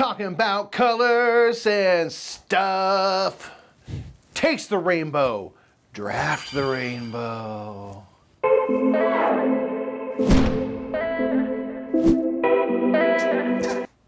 Talking about colors and stuff. Taste the rainbow. Draft the rainbow.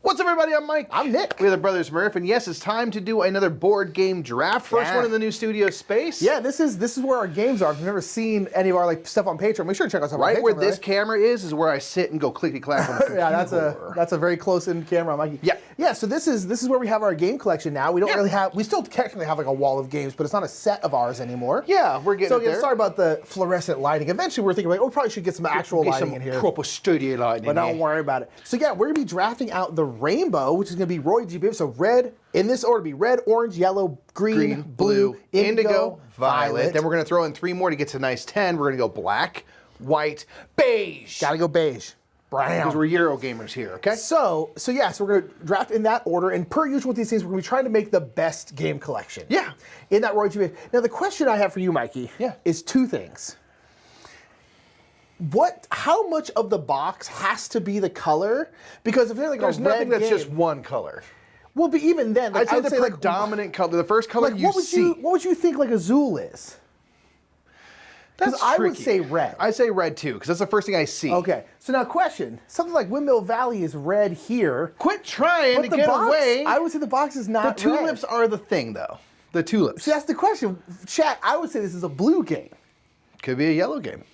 What's up, everybody? I'm Mike. I'm Nick. We're the Brothers Murph, and yes, it's time to do another board game draft. First one in the new studio space. Yeah, this is where our games are. If you've never seen any of our stuff on Patreon, make sure to check us out. Right on Patreon, where this camera is where I sit and go clickety clack on the computer. Yeah, that's a very close in camera, Mikey. Yeah. Yeah. So this is where we have our game collection now. We don't really have. We still technically have like a wall of games, but it's not a set of ours anymore. Yeah, we're getting there. Sorry about the fluorescent lighting. Eventually, we're thinking like, we probably should get some actual lighting in here. Proper studio lighting. But don't worry about it. So yeah, we're gonna be drafting out the rainbow, which is gonna be Roy G. Bibb. So red, in this order, be red, orange, yellow, green, blue, indigo, violet. Then we're gonna throw in 3 more to get to a nice 10. We're gonna go black, white, beige. Gotta go beige. Brown. Because we're Euro gamers here, okay? So we're gonna draft in that order, and per usual with these things, we're gonna be trying to make the best game collection. Yeah. In that Roy G. Bibb. Now the question I have for you, Mikey, is 2 things. How much of the box has to be the color? Because if there's nothing that's game, just one color. Well, but even then, I'd say the predominant color, the first color you see. What would you think like Azul is? That's I would tricky. say red. I say red too, because that's the first thing I see. Okay, so now question, something like Windmill Valley is red here. Quit trying But to the get box, away. I would say the box is not The tulips are the thing, though. The tulips. See, that's the question. Chat, I would say this is a blue game. Could be a yellow game.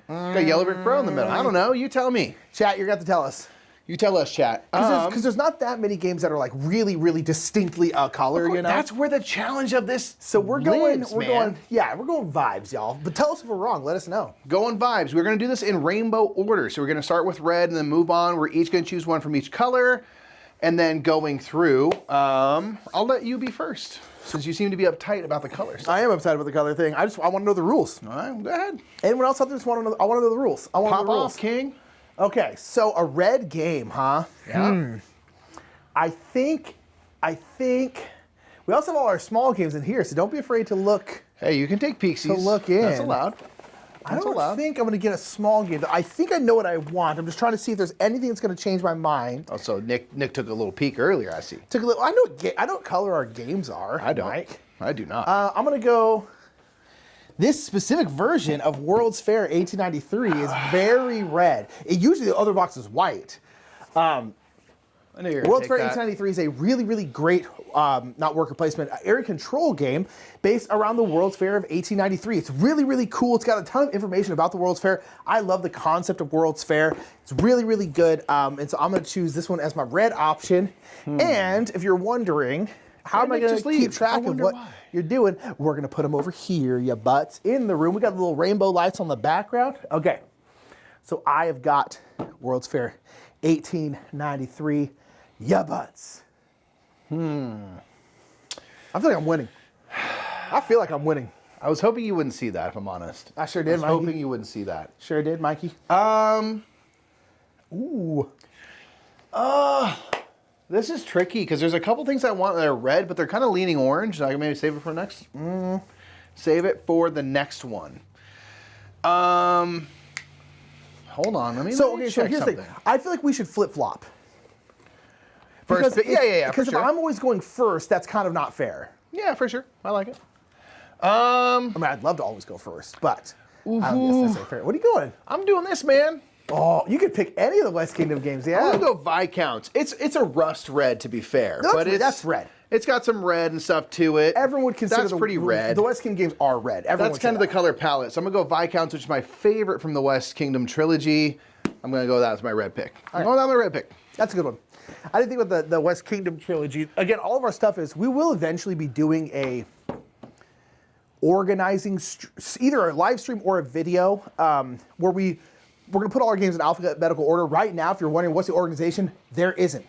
Got Yellow Brick Pro in the middle. I don't know. You tell me. Chat, you're going to have to tell us. You tell us, chat. Because there's not that many games that are like really, really distinctly a color, you know? That's where the challenge of this we're going vibes, y'all. But tell us if we're wrong. Let us know. Going vibes. We're going to do this in rainbow order. So we're going to start with red and then move on. We're each going to choose one from each color. And then going through, I'll let you be first, since you seem to be uptight about the colors. I am upset about the color thing. I want to know the rules. All right, go ahead. Anyone else out there just want to know? I want to know the rules. I want to know the rules. Pop off, King. Okay, so a red game, huh? Yeah. I think we also have all our small games in here, so don't be afraid to look. Hey, you can take peeksies. To look in. That's allowed. I don't think I'm going to get a small game. I think I know what I want. I'm just trying to see if there's anything that's going to change my mind. Oh, so Nick took a little peek earlier, I see. Took a little. I know what color our games are. I don't. Mike. I do not. I'm going to go. This specific version of World's Fair 1893 is very red. Usually the other box is white. I knew you were World's Fair gonna take that. 1893 is a really, really great, not worker placement, area control game based around the World's Fair of 1893. It's really, really cool. It's got a ton of information about the World's Fair. I love the concept of World's Fair. It's really, really good. And so I'm going to choose this one as my red option. And if you're wondering, how am I going to keep track of what you're doing? We're going to put them over here, you butts, in the room. We got the little rainbow lights on the background. Okay. So I have got World's Fair 1893. Yeah, butts. I feel like I'm winning. I feel like I'm winning. I was hoping you wouldn't see that, if I'm honest. I sure did, Mikey. I was hoping you wouldn't see that. Sure did, Mikey. Ooh. This is tricky, because there's a couple things I want that are red, but they're kind of leaning orange. So I can maybe save it for next. Save it for the next one. Hold on. Let me check here's something. the thing. I feel like we should flip-flop. First, Because if I'm always going first, that's kind of not fair. Yeah, for sure. I like it. I mean, I'd love to always go first, but I don't guess that's fair. What are you going? I'm doing this, man. Oh, you could pick any of the West Kingdom games, yeah. I'm gonna go Viscounts. It's a rust red, to be fair. No, but that's red. It's got some red and stuff to it. Everyone would consider that's pretty red. The West Kingdom games are red. Everyone That's kind of the color palette. So I'm gonna go Viscounts, which is my favorite from the West Kingdom trilogy. I'm gonna go that as my red pick. I'm going down my red pick. That's a good one. I didn't think about the West Kingdom trilogy. Again, all of our stuff is, we will eventually be doing a organizing, either a live stream or a video, where we're going to put all our games in alphabetical order. Right now, if you're wondering what's the organization, there isn't.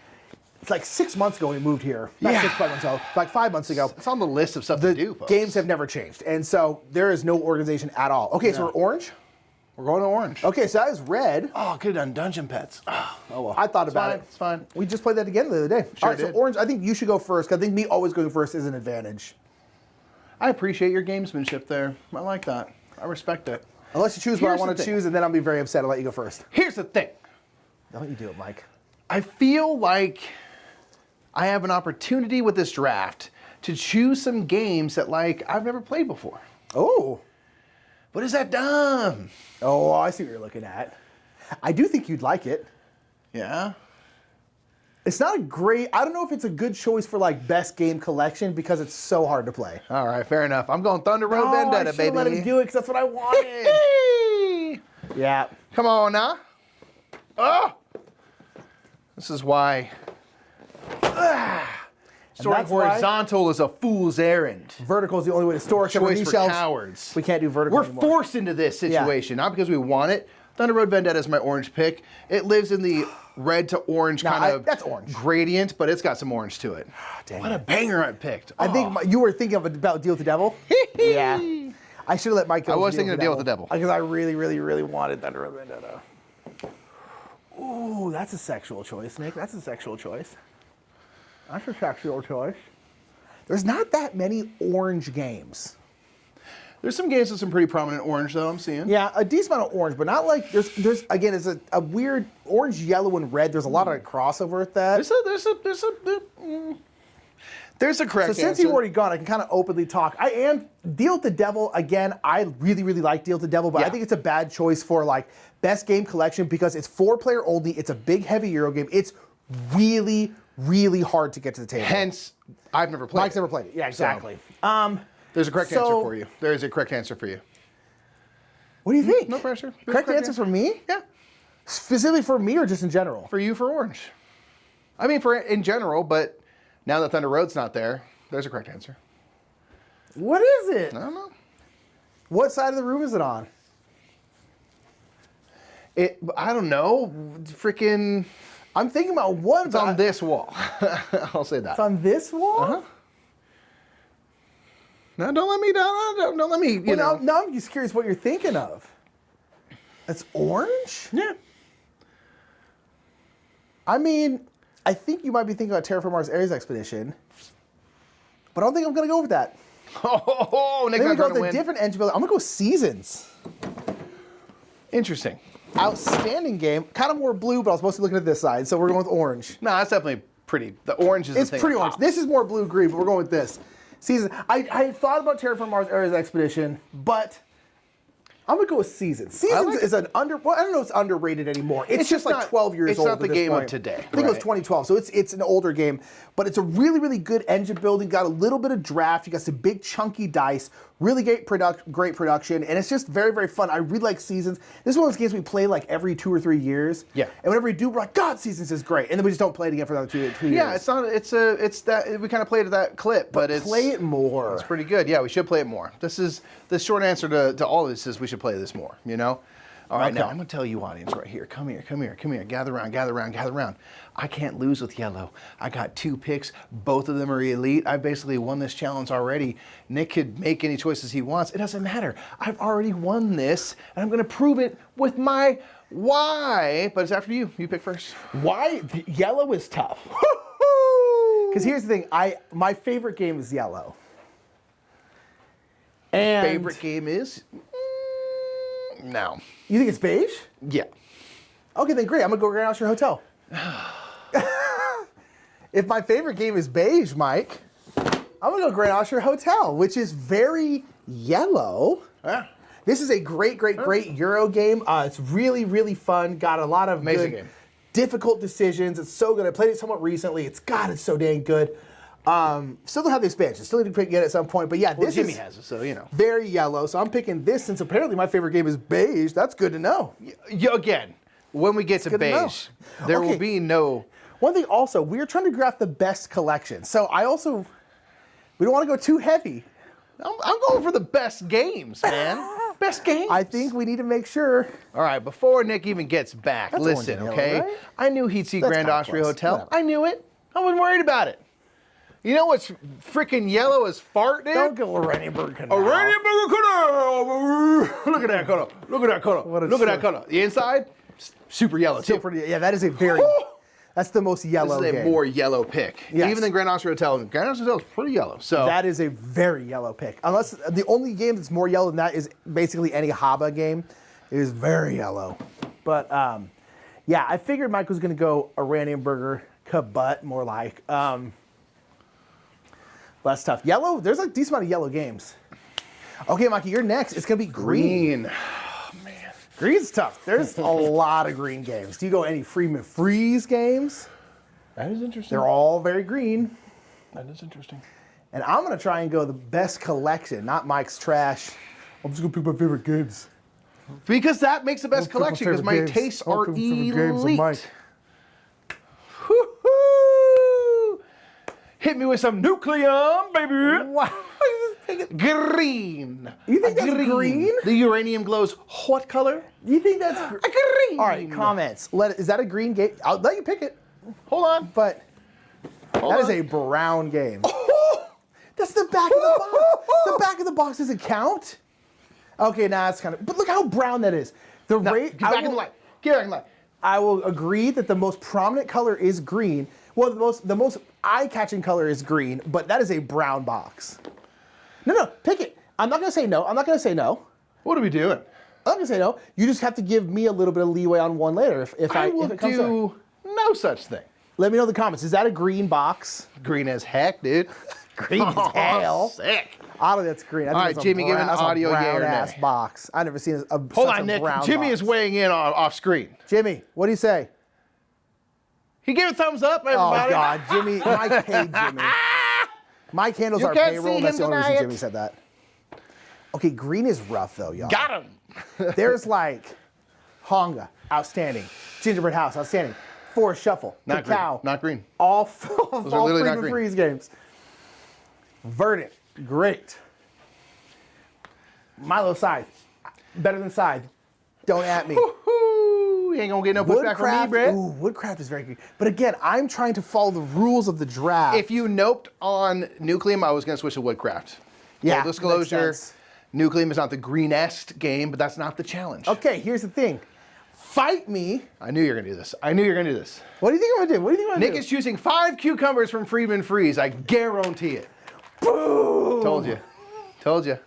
It's like 6 months ago we moved here. Not 6 months ago, like 5 months ago. It's on the list of stuff to do, folks. Games have never changed. And so there is no organization at all. Okay, so we're orange? We're going to orange. Okay, so that is red. Oh, could have done Dungeon Pets. Oh well. I thought about it. It's fine. We just played that again the other day. Sure all right, did. so orange, I think you should go first, because I think me always going first is an advantage. I appreciate your gamesmanship there. I like that. I respect it. Unless you choose what I want to choose, and then I'll be very upset. I'll let you go first. Here's the thing. Don't you do it, Mike. I feel like I have an opportunity with this draft to choose some games that like I've never played before. Oh. But is that dumb? Oh, I see what you're looking at. I do think you'd like it. Yeah. It's not a great, I don't know if it's a good choice for like best game collection because it's so hard to play. All right, fair enough. I'm going Thunder Road Vendetta, I baby. let him do it because that's what I wanted. Yeah. Come on now. Oh! This is why storing horizontal is a fool's errand. Vertical is the only way to store. Choice for cowards. We can't do vertical We're anymore. forced into this situation, not because we want it. Thunder Road Vendetta is my orange pick. It lives in the red to orange that's orange. gradient, but it's got some orange to it. Dang What a it. banger I picked. I think you were thinking about Deal with the Devil. Yeah. I should have let Mike go. I was thinking of Deal with the Devil. Because I really, really, really wanted Thunder Road Vendetta. Ooh, that's a sexual choice, Nick. That's a sexual choice. That's a sexual choice. There's not that many orange games. There's some games with some pretty prominent orange, though, I'm seeing. Yeah, a decent amount of orange, but not like, there's again, it's a weird orange, yellow, and red. There's a lot of crossover with that. There's a correct So since answer. you've already gone, I can kind of openly talk. I am Deal with the Devil. Again, I really, really like Deal with the Devil, but I think it's a bad choice for like best game collection because it's 4-player only. It's a big, heavy Euro game. It's really, really hard to get to the table. Hence, I've never played Mike's it. never played it. Yeah, exactly. There's a correct answer for you. There is a correct answer for you. What do you think? No pressure. There's a Correct answer for me? Yeah. Specifically for me or just in general? For you, for orange. I mean, for in general, but now that Thunder Road's not there, there's a correct answer. What is it? I don't know. What side of the room is it on? I don't know. Freaking. I'm thinking about one. It's on this wall. I'll say that. It's on this wall? Uh-huh. No, don't let me. Don't let me. You know. Now I'm just curious what you're thinking of. It's orange? Yeah. I mean, I think you might be thinking about Terraform Mars Ares Expedition, but I don't think I'm going to go with that. Oh, Nick's I'm not going going to to go with a win. different engine builder. I'm going to go Seasons. Interesting. Outstanding game. Kind of more blue, but I was mostly looking at this side, so we're going with orange. No, that's definitely pretty. The orange is It's the thing. pretty that orange. pops. This is more blue-green, but we're going with this. Season. I thought about Terraform Mars Ares Expedition, but I'm gonna go with Seasons. Seasons is an I don't know if it's underrated anymore. It's just like not- 12 years it's old. not the at this game of point. today, I think it was right. 2012, so it's an older game, but it's a really, really good engine building. Got a little bit of draft. You got some big chunky dice. Really great production, and it's just very, very fun. I really like Seasons. This is one of those games we play like every 2 or 3 years. Yeah. And whenever we do, we're like, God, Seasons is great, and then we just don't play it again for another 2 years. Yeah, it's not. It's that we kind of played at that clip, but it's play it more. It's pretty good. Yeah, we should play it more. This is the short answer to all of this is we should play this more. You know. All right, now I'm gonna tell you, audience, right here. Come here, come here, come here. Gather around, gather around, gather around. I can't lose with yellow. I got 2 picks. Both of them are elite. I basically won this challenge already. Nick could make any choices he wants. It doesn't matter. I've already won this, and I'm gonna prove it with my why. But it's after you. You pick first. Why yellow is tough? Because here's the thing, my favorite game is yellow. And Favorite game is no. You think it's beige? Yeah. Okay, then great. I'm gonna go Grand Austria Hotel. If my favorite game is beige, Mike, I'm gonna go Grand Austria Hotel, which is very yellow. Yeah. This is a great Euro game. It's really, really fun. Got a lot of Amazing good, game. difficult decisions. It's so good. I played it somewhat recently. It's so dang good. Still don't have the expansion. Still need to get it at some point. But yeah, Well, this Jimmy is has it, so you know. very yellow. So I'm picking this since apparently my favorite game is beige. That's good to know. Again, when we get to good to know. beige, there Okay. will be no. One thing also, we're trying to draft the best collection. So we don't want to go too heavy. I'm going for the best games, man. Best games. I think we need to make sure. All right, before Nick even gets back, That's listen, orange and okay? yellow, right? I knew he'd see That's Grand kinda Austria close. Hotel. Whatever. I knew it. I wasn't worried about it. You know what's freaking yellow as fart, dude? Don't go Oranienburg Canal. Oranienburg color. Look at that color. Look at that color. What a Look at that shirt. color. The inside, super yellow Still too. pretty. Yeah, that is a very. That's the most yellow This is a game. more yellow pick. Yes. Even than Grand Austria Hotel. Grand Austria Hotel is pretty yellow. So That is a very yellow pick. Unless the only game that's more yellow than that is basically any Haba game. It is very yellow. But yeah, I figured Mike was going to go Oranienburger Kabut, more like. That's tough. Yellow, there's a decent amount of yellow games. Okay, Mikey, you're next. It's going to be green. Oh, man. Green's tough. There's a lot of green games. Do you go any Freeman Freeze games? That is interesting. They're all very green. That is interesting. And I'm going to try and go the best collection, not Mike's trash. I'm just going to pick my favorite games. Because that makes the best collection, because my tastes are elite. Woo-hoo! Hit me with some nucleum, baby. Wow. Green. You think that's green? The uranium glows what color? You think that's green? All right, comments. Is that a green game? I'll let you pick it. Hold on. But that is a brown game. That's the back of the box. The back of the box doesn't count. Okay, now it's kind of. But look how brown that is. Get back in the light. Get back in the light. I will agree that the most prominent color is green. Well, the most eye-catching color is green, but that is a brown box. No, pick it. I'm not gonna say no. What are we doing? I'm not gonna say no. You just have to give me a little bit of leeway on one later. If I will if it comes do no such thing. Let me know in the comments. Is that a green box? Green as heck, dude. Green as hell. Sick. I don't think that's green. All right, Jimmy, give an audio yay or ass nay. box. I've never seen a Hold on, Nick. Jimmy is weighing in off screen. Jimmy, what do you say? He gave a thumbs up, everybody. Oh, God, Jimmy. Mike paid Jimmy. Mike handles our payroll. That's the only reason Jimmy said that. Okay, green is rough, though, y'all. Got him. There's like Honga, outstanding. Gingerbread House, outstanding. Forest Shuffle, Not Cacao. green. Not green. All literally not Freeman green. Freeze games. Verdant, great. Milo Scythe, better than Scythe. Don't at me. Woo-hoo. You ain't gonna get no pushback from me, Brett. Ooh, Woodcraft is very good. But again, I'm trying to follow the rules of the draft. If you noped on Nucleum, I was gonna switch to Woodcraft. Yeah, Full disclosure, makes sense. Nucleum is not the greenest game, but that's not the challenge. Okay, here's the thing. Fight me. I knew you were gonna do this. I knew you were gonna do this. What do you think I'm gonna do? What do you think I'm gonna Nick do? is choosing 5 cucumbers from Freeman Freeze. I guarantee it. Boom! Told you. Told you.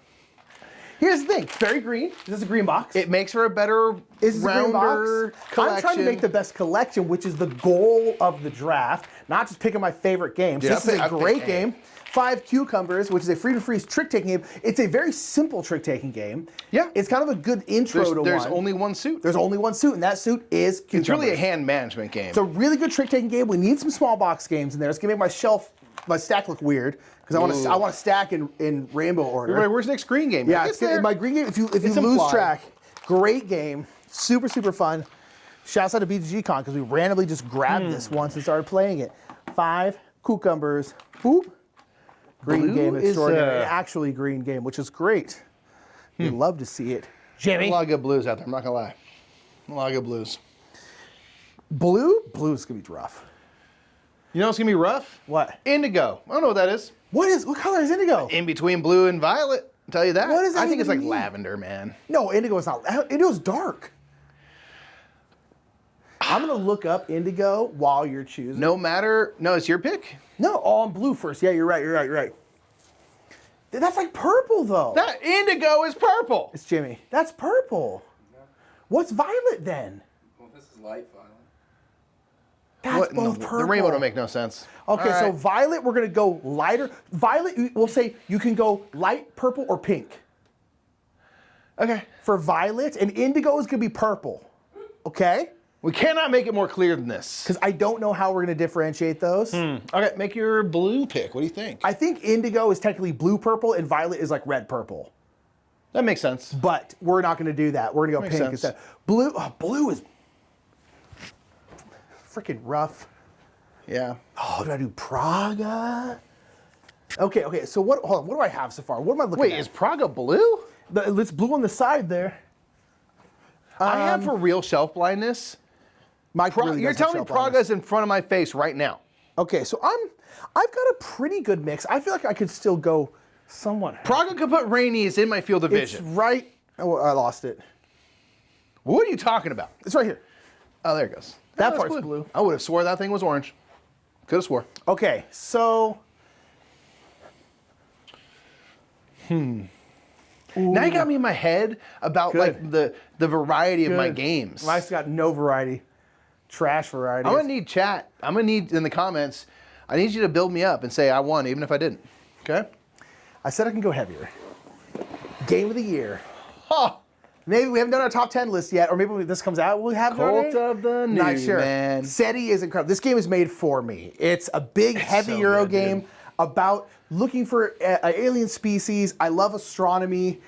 Here's the thing. Very green. This is a green box. It makes for a better, Is this a green rounder box? collection. I'm trying to make the best collection, which is the goal of the draft, not just picking my favorite games. Dude, this is a great game. 5 Cucumbers, which is a Freedom Freeze trick-taking game. It's a very simple trick-taking game. Yeah. It's kind of a good intro to There's one. only one suit. There's only one suit, and that suit is Cucumbers. It's really a hand management game. It's a really good trick-taking game. We need some small box games in there. It's gonna make my stack look weird because I want to stack in rainbow order. Wait, where's Nick's green game? Yeah, it's my green game. If you lose track, great game, super fun. Shouts out to BGCon because we randomly just grabbed this once and started playing it. 5 Cucumbers. Boop. Green Blue game is, extraordinary. Actually green game, which is great. You'd love to see it. Jimmy. A lot of good blues out there, I'm not gonna lie. A lot of good blues. Blue is gonna be rough. You know what's gonna be rough? What? Indigo. I don't know what that is. What color is indigo? In between blue and violet. I'll tell you that. What does that I think it's even like mean? lavender, man. No, indigo is not. Indigo's dark. I'm gonna look up indigo while you're choosing. No, it's your pick. No, I'm blue first. Yeah, you're right. That's like purple though. That indigo is purple. It's Jimmy. That's purple. What's violet then? Well, this is light violet. That's both purple. The rainbow don't make no sense. Okay, All so right. violet, we're gonna go lighter. Violet, we'll say you can go light purple or pink. Okay. For violet, and indigo is gonna be purple. Okay? We cannot make it more clear than this. Because I don't know how we're gonna differentiate those. Okay, make your blue pick. What do you think? I think indigo is technically blue purple and violet is like red purple. That makes sense. But we're not gonna do that. We're gonna go Makes pink sense. instead. Blue is freaking rough. Yeah. Oh, do I do Praga? Okay, so hold on, what do I have so far? What am I looking Wait, at? is Praga blue? It's blue on the side there. I have for real shelf blindness. Mike really You're does have telling me shelf blindness. Praga's in front of my face right now. Okay, so I've got a pretty good mix. I feel like I could still go somewhat. Praga could put Rainies in my field of It's vision. right. Oh, I lost it. What are you talking about? It's right here. Oh, there it goes. That that's part's blue. I would have swore that thing was orange. Could have swore. Okay, so. Now you got me in my head about Good. like the variety of my games. Mike's got no variety. trash variety. I'm gonna need chat. I'm gonna need in the comments. I need you to build me up and say I won, even if I didn't. Okay? I said I can go heavier. Game of the year. Huh. Maybe we haven't done our top 10 list yet, or maybe when this comes out, we'll have Cult of the New, Not sure. man. SETI is incredible. This game is made for me. It's a big, heavy so Euro good, game dude. about looking for alien species. I love astronomy.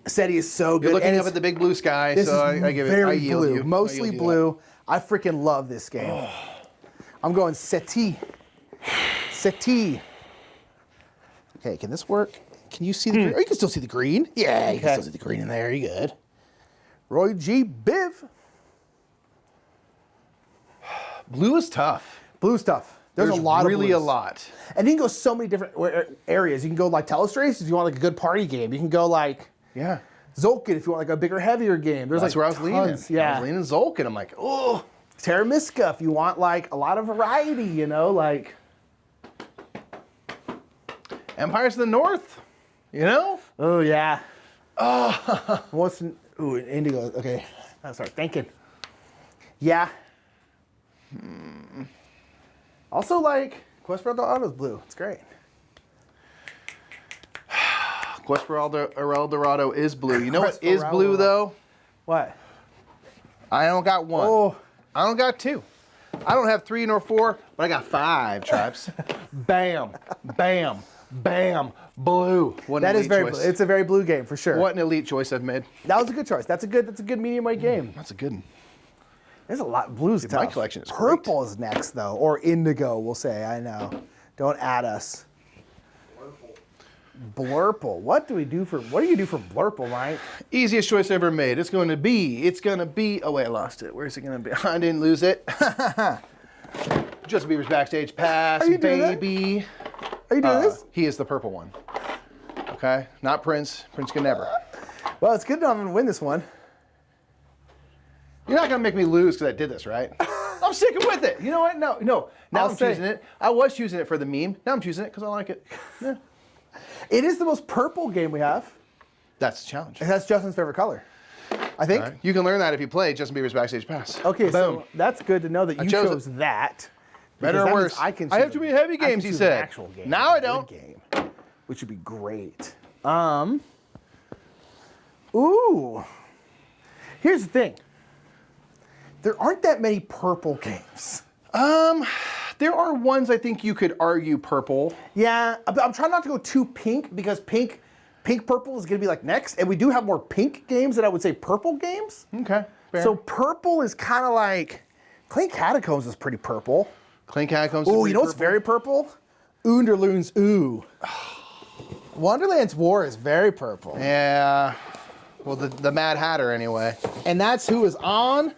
SETI is so good. You're looking And up at the big blue sky, this so is I give it. very I yield blue, you. mostly I yield you blue. I freaking love this game. I'm going SETI. SETI. Okay, can this work? Can you see the green? Oh, you can still see the green. Yeah, you can still see the green in there. You good? Roy G. Biv. Blue is tough. Blue stuff. There's a lot really of a lot. And you can go so many different areas. You can go like Telestrace if you want like a good party game. You can go like Yeah. Zolkin if you want like a bigger, heavier game. There's That's like where I was leaning. tons. Yeah. I was leaning Zolkin. I'm like, oh. Terra Mystica if you want like a lot of variety, you know, like. Empires of the North. You know? Oh yeah. Oh. Ooh, Indigo. Okay. I'll start thinking. Yeah. Also like Quest for El Dorado is blue. It's great. Quest for El Dorado is blue. You know Quest what is for El blue, Dorado. though? What? I don't got one. Oh. I don't got two. I don't have 3 nor 4, but I got 5 tribes. Bam, bam, bam, blue. What an That is elite very choice. blue. It's a very blue game for sure. What an elite choice I've made. That was a good choice. That's a good medium weight game. That's a good one. There's a lot. Blue's tough. my collection is Purple is next though, or indigo. We'll say. I know. Don't add us. Blurple. What do you do for Blurple, Mike? Easiest choice ever made. It's going to be, oh wait, I lost it. Where's it going to be? I didn't lose it. Justin Bieber's backstage pass, Are you doing baby. Are you doing this? He is the purple one. Okay? Not Prince. Prince can never. Well, it's good enough I'm going to win this one. You're not going to make me lose because I did this, right? I'm sticking with it. You know what? No. Now I'll I'm say- choosing it. I was choosing it for the meme. Now I'm choosing it because I like it. Yeah. It is the most purple game we have. That's the challenge. And that's Justin's favorite color. I think. All right. You can learn that if you play Justin Bieber's backstage pass. Okay, Boom. so that's good to know that you chose chose that. Better because or that means worse? I can. I have choose too many a- heavy I can games, he choose an said. actual game. Now I a good don't. Game, which would be great. Ooh. Here's the thing. There aren't that many purple games. There are ones I think you could argue purple. Yeah, I'm trying not to go too pink because pink purple is going to be like next, and we do have more pink games than I would say purple games. Okay. Fair. So purple is kind of like Clean Catacombs is pretty purple. Clean Catacombs. Oh, you know what's very purple? Underloon's Ooh. Wonderland's War is very purple. Yeah. Well, the Mad Hatter anyway. And that's who is on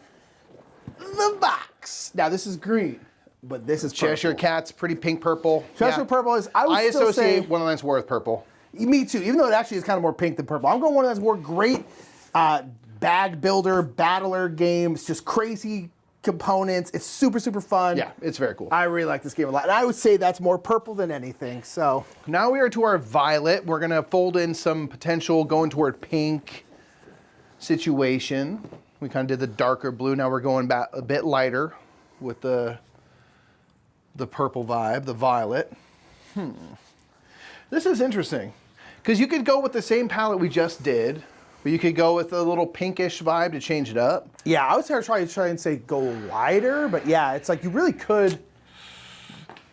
the box. Now this is green, but this is purple. Cheshire Cat's pretty pink purple. Cheshire purple is, I would I still say, associate Wonderland's War with purple. me too, even though it actually is kind of more pink than purple. I'm going Wonderland's War, great bag builder, battler game. It's just crazy components. It's super, super fun. Yeah, it's very cool. I really like this game a lot. And I would say that's more purple than anything, so. Now we are to our violet. We're going to fold in some potential going toward pink situation. We kind of did the darker blue. Now we're going back a bit lighter with the purple vibe, the violet. This is interesting because you could go with the same palette we just did, but you could go with a little pinkish vibe to change it up. Yeah, I would try and say go lighter, but yeah, it's like you really could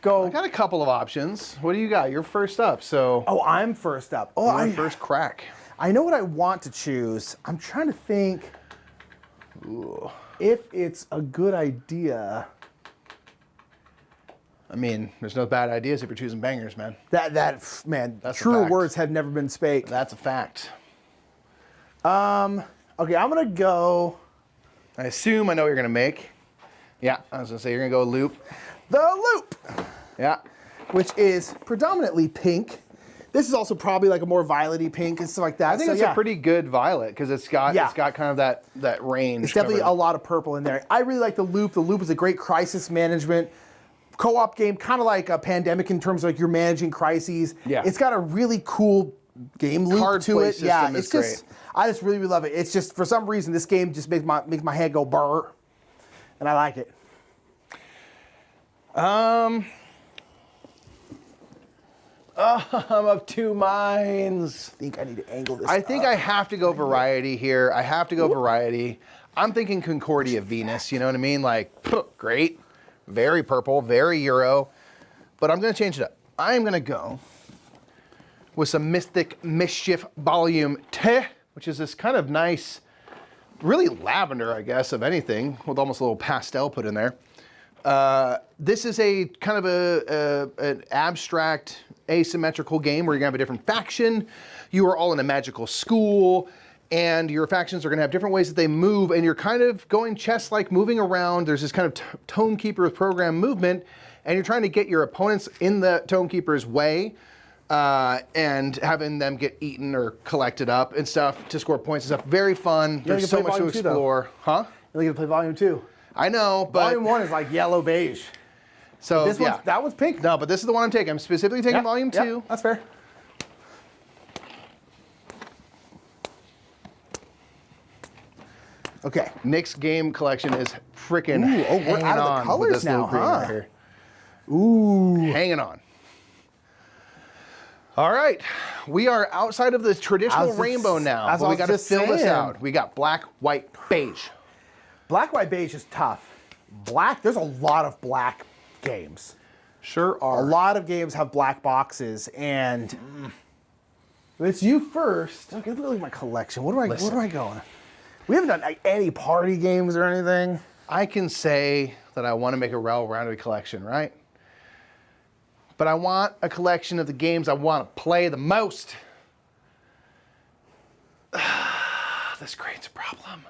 go. I got a couple of options. What do you got? You're first up, so Oh, I'm first up. Oh, your first crack. I know what I want to choose. I'm trying to think if it's a good idea. I mean, there's no bad ideas if you're choosing bangers, man. Man, That's a true fact. words have never been spake. That's a fact. Okay, I'm gonna go I assume I know what you're gonna make. Yeah, I was gonna say you're gonna go loop. the Loop, Yeah. which is predominantly pink. This is also probably like a more violet-y pink and stuff like that. I think so, it's yeah. a pretty good violet because it's got kind of that range. It's definitely a covered. lot of purple in there. I really like the Loop. The Loop is a great crisis management co-op game, kind of like a Pandemic in terms of like you're managing crises. Yeah. It's got a really cool game loop Card to play it. Yeah, system is it's just I just really, really love it. It's just for some reason this game just makes my head go burr, and I like it. I'm of two minds. I think I need to angle this I think I have to go variety here. I have to go variety. I'm thinking Concordia Venus, you know what I mean? Like, great, very purple, very Euro, but I'm gonna change it up. I am gonna go with some Mystic Mischief Volume 2, which is this kind of nice, really lavender, I guess, of anything, with almost a little pastel put in there. This is a kind of an abstract, asymmetrical game where you're gonna have a different faction. You are all in a magical school, and your factions are gonna have different ways that they move, and you're kind of going chess-like, moving around. There's this kind of Tome Keeper program movement, and you're trying to get your opponents in the Tome Keeper's way, and having them get eaten or collected up and stuff to score points and stuff. Very fun. There's so much to explore. Huh? You're gonna play Volume 2. I know, but Volume 1 is like yellow beige. So this one's, that one's pink. No, but this is the one I'm taking. I'm specifically taking Volume 2. That's fair. Okay. Nick's game collection is freaking we're out of the colors now, huh? Right here. Ooh. Hanging on. All right. We are outside of the traditional rainbow now, but we got to fill this out. We got black, white, beige. Black, white, beige is tough. Black, there's a lot of black games. Sure are. A lot of games have black boxes, and it's you first. Look at my collection. Where am I going? We haven't done like, any party games or anything. I can say that I want to make a well-rounded collection, right? But I want a collection of the games I want to play the most. This creates a problem.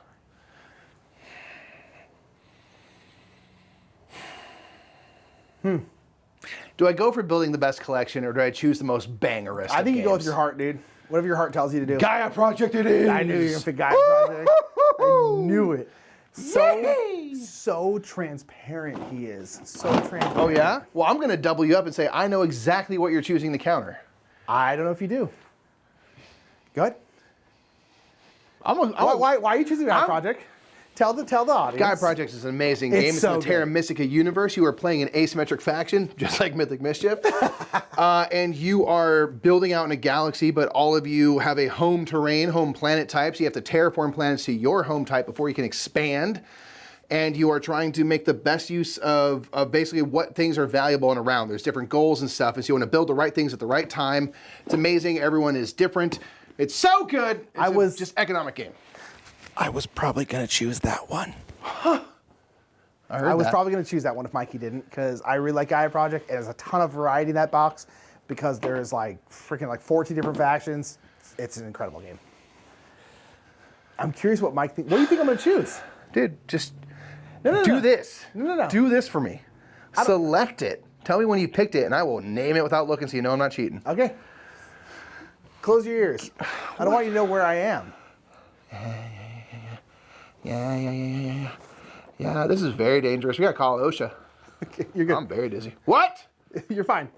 Do I go for building the best collection, or do I choose the most bangerist? I think you go with your heart, dude. Whatever your heart tells you to do. Gaia Project it is. I knew you were gonna pick Gaia Project. I knew it. So transparent he is. So transparent. Oh yeah? Well, I'm gonna double you up and say I know exactly what you're choosing to counter. I don't know if you do. Go ahead. Why are you choosing Gaia Project? Tell the audience. Gaia Project is an amazing game. It's in the Terra Mystica universe. You are playing an asymmetric faction, just like Mythic Mischief. And you are building out in a galaxy, but all of you have a home terrain, home planet types. You have to terraform planets to your home type before you can expand. And you are trying to make the best use of basically what things are valuable and around. There's different goals and stuff, and so you want to build the right things at the right time. It's amazing. Everyone is different. It's so good. It's just economic game. I was probably going to choose that one. I was probably going to choose that one if Mikey didn't, because I really like Gaia Project. And there's a ton of variety in that box because there's like freaking like 14 different factions. It's an incredible game. I'm curious what Mike thinks. What do you think I'm going to choose? Dude, just do this. No. Do this for me. Select it. Tell me when you picked it, and I will name it without looking so you know I'm not cheating. Okay. Close your ears. I don't want you to know where I am. Yeah, this is very dangerous. We gotta call OSHA. Okay, you're good. I'm very dizzy. What? You're fine.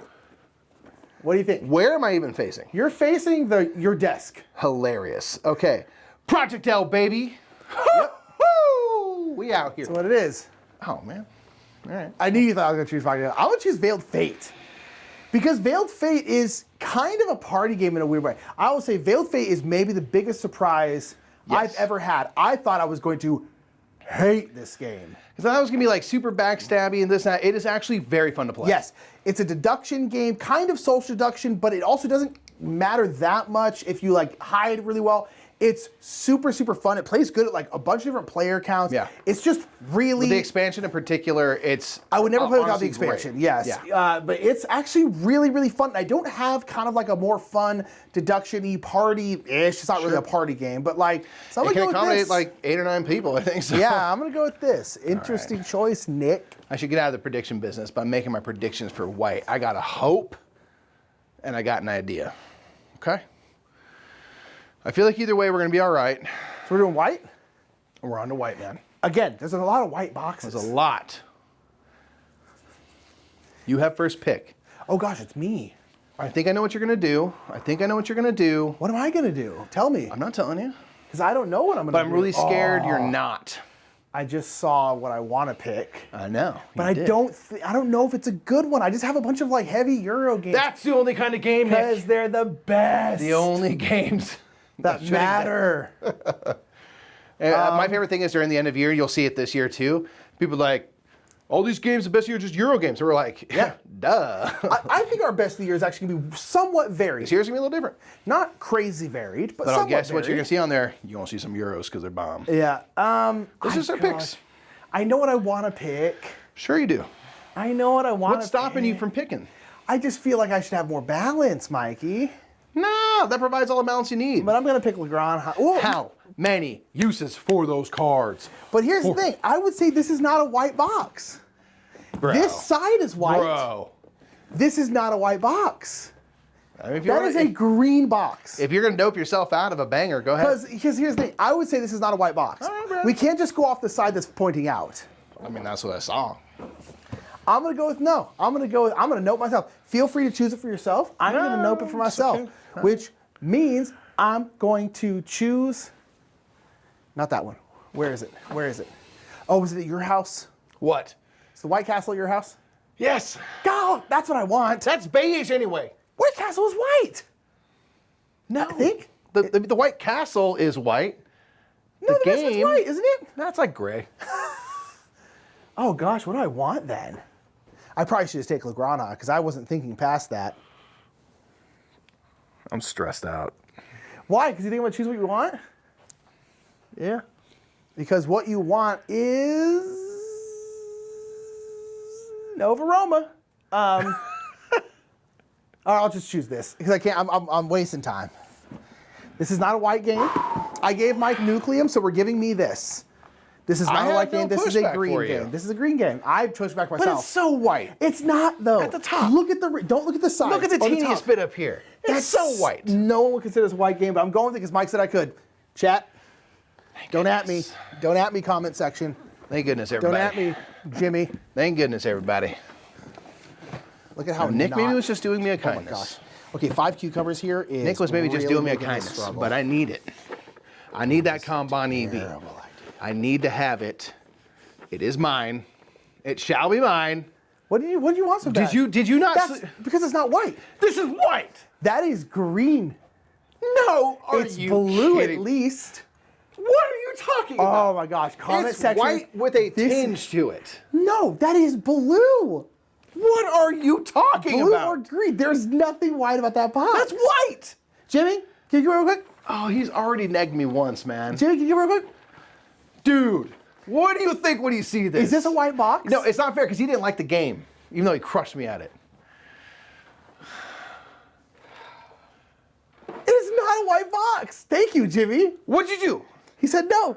What do you think? Where am I even facing? You're facing your desk. Hilarious. Okay. Project L, baby. Yep. We out here. That's what it is. Oh, man. All right. I knew you thought I was going to choose Project L. I'm going to choose Veiled Fate. Because Veiled Fate is kind of a party game in a weird way. I will say Veiled Fate is maybe the biggest surprise I've ever had. I thought I was going to hate this game. Because I thought it was going to be like super backstabby and this and that. It is actually very fun to play. Yes. It's a deduction game, kind of social deduction, but it also doesn't matter that much if you like hide really well. It's super, super fun. It plays good at like a bunch of different player counts. Yeah. It's just really... With the expansion in particular, it's... I would never play without the expansion, great. yes. Yeah. But it's actually really, really fun. I don't have kind of like a more fun deduction-y party-ish. It's not really a party game, but like... So I'm it can go accommodate with this. like 8 or 9 people, I think so. Yeah, I'm going to go with this. Interesting choice, Nick. I should get out of the prediction business by making my predictions for white. I got a hope, and I got an idea. Okay? I feel like either way we're going to be all right. So we're doing white? We're on to white, man. Again, there's a lot of white boxes. There's a lot. You have first pick. Oh gosh, it's me. I think I know what you're going to do. What am I going to do? Tell me. I'm not telling you. Because I don't know what I'm going to do. But I'm really scared you're not. I just saw what I want to pick. I know. But I don't know if it's a good one. I just have a bunch of like heavy Euro games. That's the only kind of game, Nick. Because they're the best. The only games that matter. My favorite thing is during the end of year, you'll see it this year too. People are like, all these games, the best year are just Euro games. So we're like, yeah, duh. I think our best of the year is actually going to be somewhat varied. This year's going to be a little different. Not crazy varied, but I'll somewhat guess varied. what you're going to see on there. You're going to see some Euros because they're bomb. Yeah. This is our picks. I know what I want to pick. Sure you do. I know what I want to pick. What's stopping you from picking? I just feel like I should have more balance, Mikey. No, that provides all the balance you need. But I'm going to pick Legrand. How many uses for those cards? But here's the thing. I would say this is not a white box. Bro. This side is white. Bro. This is not a white box. I mean, That is a green box. If you're going to dope yourself out of a banger, go ahead. Because here's the thing. I would say this is not a white box. All right, bro. We can't just go off the side that's pointing out. I mean, that's what I saw. I'm going to go with no. I'm going to note myself. Feel free to choose it for yourself. I'm going to note it for myself, okay. which means I'm going to choose, not that one. Where is it? Where is it? Oh, is it at your house? What? Is the White Castle at your house? Yes. Go! That's what I want. That's beige anyway. White Castle is white. No. I think. The White Castle is white. No, the rest is white, isn't it? That's like gray. Oh gosh, what do I want then? I probably should just take Legrand because I wasn't thinking past that. I'm stressed out. Why? Because you think I'm going to choose what you want? Yeah. Because what you want is Nova Roma. Or I'll just choose this because I can't. I'm wasting time. This is not a white game. I gave Mike Nucleum, so we're giving me this. This is not a white game. This is a green game. This is a green game. I pushed back myself. But it's so white. It's not though. At the top. Don't look at the sides. Look at the On teeniest top. bit up here. That's so white. No one would consider this a white game, but I'm going with it because Mike said I could. Chat. Don't at me. Don't at me, comment section. Thank goodness, Don't everybody. at me, Jimmy. Thank goodness, everybody. Look at how Nick maybe was just doing me a Oh my kindness. gosh. Okay, 5 cucumbers here is Nick was maybe just really doing me a making kindness, struggle. but I need it. I need that Kanban EV. Terrible idea. I need to have it. It is mine. It shall be mine. What do you want so bad? Did you not? That's because it's not white. This is white. That is green. No, It's blue at least. What are you talking about? Oh my gosh, comment It's section. white with a This- tinge to it. No, that is blue. What are you talking Blue about? or green. There's nothing white about that box. That's white. Jimmy, can you give me real quick? Oh, he's already negged me once, man. Jimmy, can you give me real quick? Dude, what do you think when you see this? Is this a white box? No, it's not fair because he didn't like the game, even though he crushed me at it. It is not a white box. Thank you, Jimmy. What'd you do? He said no.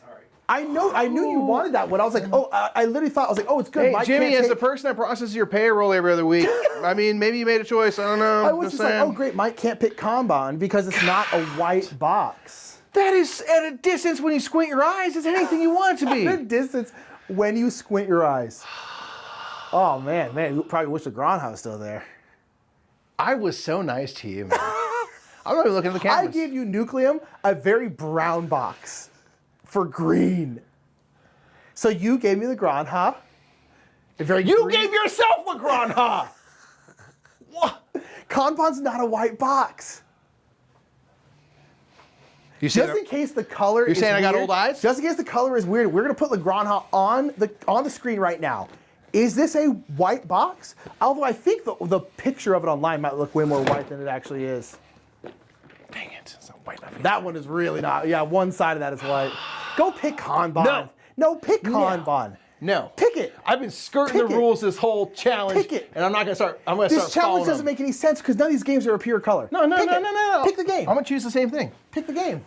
Sorry. I knew you wanted that one. I was like, oh, I literally thought, I was like, oh, it's good. Hey, Mike Jimmy, can't as the take- person that processes your payroll every other week, I mean, maybe you made a choice. I don't know. I was just like, oh, great, Mike can't pick Kanban because it's not a white box. That is at a distance when you squint your eyes. It's anything you want it to The be. distance when you squint your eyes. Oh, man, you probably wish the Grandha was still there. I was so nice to you, man. I'm not even looking at the cameras. I gave you Nucleum, a very brown box for green. So you gave me the Grandha. You gave yourself a Grandha! What? Kanban's not a white box. You Just in case the color is saying I got weird- old eyes? Just in case the color is weird, we're going to put Legrand on the screen right now. Is this a white box? Although I think the picture of it online might look way more white than it actually is. Dang it. It's not white enough. That one is really not. Yeah, one side of that is white. Go pick Kanban. No. No, pick Kanban. No. Pick it. I've been skirting Pick the it. rules this whole challenge. Pick it. And I'm not going to start. I'm going to This start challenge following doesn't them. make any sense because none of these games are a pure color. No. Pick it. Pick the game. I'm going to choose the same thing. Pick the game.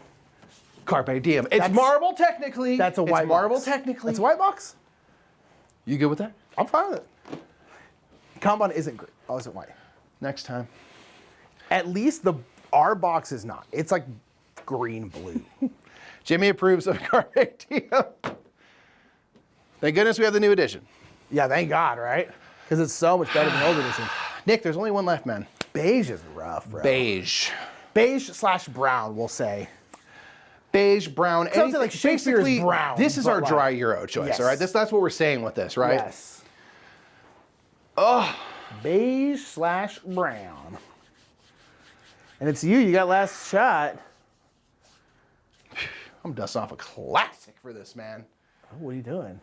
Carpe diem. It's That's- marble technically. That's a white It's marble box. technically. That's a white box? You good with that? I'm fine with it. Kanban isn't green. Oh, isn't white. Next time. At least our box is not. It's like green blue. Jimmy approves of Carpe diem. Thank goodness we have the new edition. Yeah, thank God, right? Because it's so much better than the old edition. Nick, there's only one left, man. Beige is rough, bro. Beige. Beige/brown, we'll say. beige, brown. So I would say, like, Shakespeare is basically, brown, this is but our like- dry Euro choice, Yes. all right? That's what we're saying with this, right? Yes. Oh, beige/brown. And it's you. You got last shot. I'm dusting off a classic for this, man. Oh, what are you doing?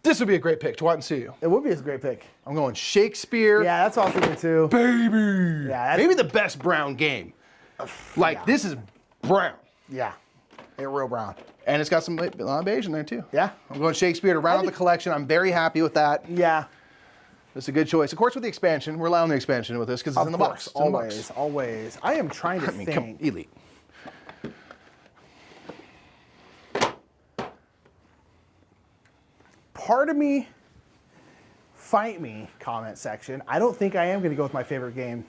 This would be a great pick. To and see you. It would be a great pick. I'm going Shakespeare. Yeah, that's all I'm thinking too. Baby. Yeah, that's- Maybe the best brown game. Like, yeah. this is brown. Yeah, they're real brown. And it's got some beige in there, too. Yeah. I'm going Shakespeare to round out the collection. I'm very happy with that. Yeah. It's a good choice. Of course, with the expansion, we're allowing the expansion with this because it's in the box. It's in the box. Always, always. I am trying to I mean, think. come Elite. Part of me, fight me, comment section. I don't think I am going to go with my favorite game.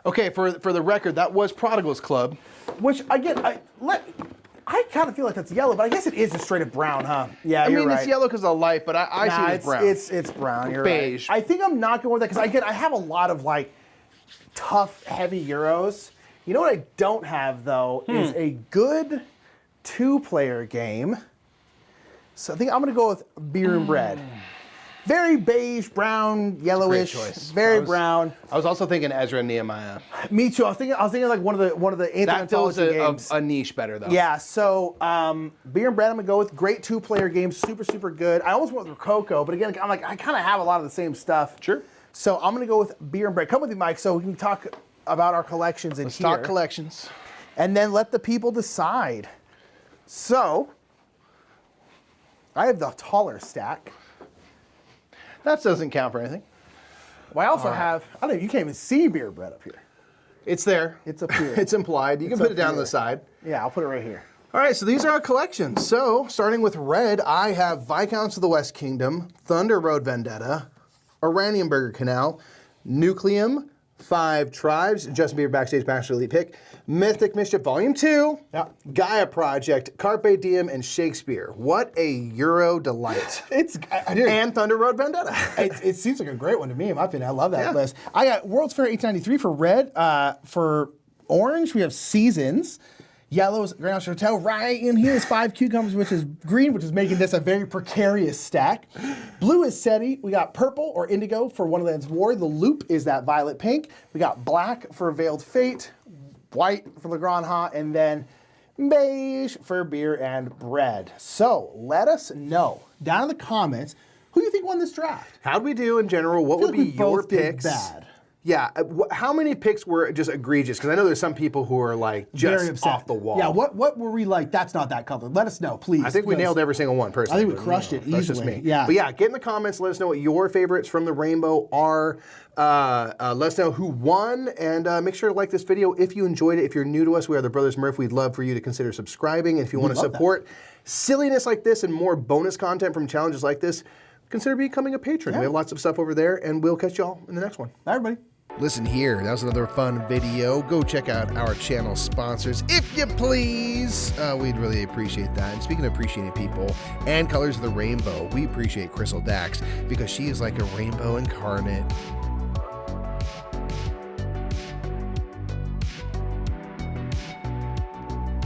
Okay, for the record, that was Prodigal's Club. Which, again, I kind of feel like that's yellow, but I guess it is just straight up brown, huh? Yeah, I you're mean, right. it's yellow because of light, but I see it as brown. It's brown. You're Beige. right. I think I'm not going with that because I have a lot of like tough, heavy Euros. You know what I don't have though is a good two-player game. So I think I'm going to go with Beer and Bread. Very beige, brown, yellowish. Great choice. Very brown. I was also thinking Ezra and Nehemiah. Me too. I was thinking like one of the That fills anthology games. a niche better, though. Yeah, so Beer and Bread I'm gonna go with. Great two-player game, super good. I almost went with Rococo, but again, I'm like, I kind of have a lot of the same stuff. Sure. So I'm gonna go with Beer and Bread. Come with me, Mike, so we can talk about our collections in Let's here. talk collections. And then let the people decide. So I have the taller stack. That doesn't count for anything. Well, I also have, I don't know, you can't even see Beer and Bread up here. It's there. It's up here. It's implied. You can It's put up it down to here. the side. Yeah, I'll put it right here. All right, so these are our collections. So, starting with red, I have Viscounts of the West Kingdom, Thunder Road Vendetta, Oranienburger Canal, Nucleum, 5 Tribes, Justin Bieber Backstage Master Elite Pick, Mythic Mischief Volume 2, Yeah. Gaia Project, Carpe Diem, and Shakespeare. What a Euro delight. And Thunder Road Vendetta. It seems like a great one to me, in my opinion. I love that list. I got World's Fair 1893 for red. For orange, we have Seasons. Yellow's Grand Hotel. Right in here is 5 Cucumbers, which is green, which is making this a very precarious stack. Blue is SETI. We got purple or indigo for Wonderland's War. The loop is that violet pink. We got black for Veiled Fate, white for Le Grand Ha, and then beige for Beer and Bread. So let us know down in the comments who you think won this draft. How'd we do in general? What I feel would like be we your both did picks? bad. Yeah, how many picks were just egregious? Because I know there's some people who are like Very just upset. off the wall. Yeah, what were we like? That's not that color. Let us know, please. I think we because nailed every single one personally. I think we crushed it That's just easily. me. Yeah. But yeah, get in the comments. Let us know what your favorites from the rainbow are. Let us know who won. And make sure to like this video if you enjoyed it. If you're new to us, we are the Brothers Murph. We'd love for you to consider subscribing. If you want to love that. support silliness like this and more bonus content from challenges like this, consider becoming a patron. Yeah. We have lots of stuff over there. And we'll catch y'all in the next one. Bye, everybody. Listen here, that was another fun video. Go check out our channel sponsors, if you please. We'd really appreciate that. And speaking of appreciating people and colors of the rainbow, we appreciate Crystal Dax because she is like a rainbow incarnate.